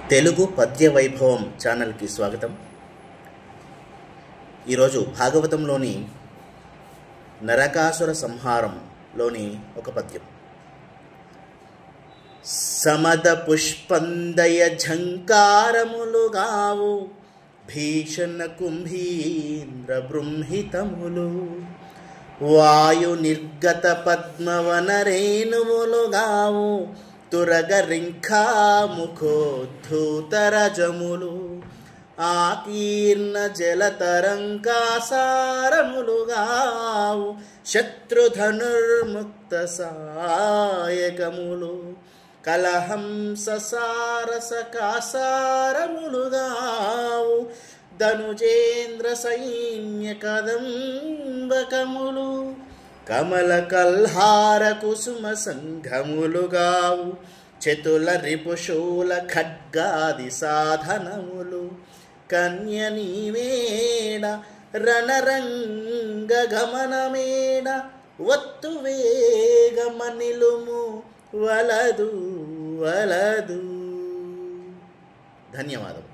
తెలుగు పద్య వైభవం ఛానల్కి స్వాగతం. ఈరోజు భాగవతంలోని నరకాసుర సంహారంలోని ఒక పద్యం. సమద పుష్పందయ ఝంకారములుగావు భీషణ కుంభీంద్ర బృంహితములు వాయు నిర్గత పద్మవన రేణువులుగావు తురగరింఖాముఖోద్ధూతరజములు ఆకీర్ణ జలతరంగాసారములుగావు శత్రుధనుర్ముక్త సాయకములు కలహంస సారసకాసారములుగావు ధనుజేంద్ర సైన్య కదంబకములు కమల కల్హార కుసుమ సంఘములుగావు చతుల రిపుశూల ఖడ్గాది సాధనములు కన్య నీవేణ రణరంగ గమనమేణ వత్తు వేగమనిలుము వలదు వలదు. ధన్యవాదం.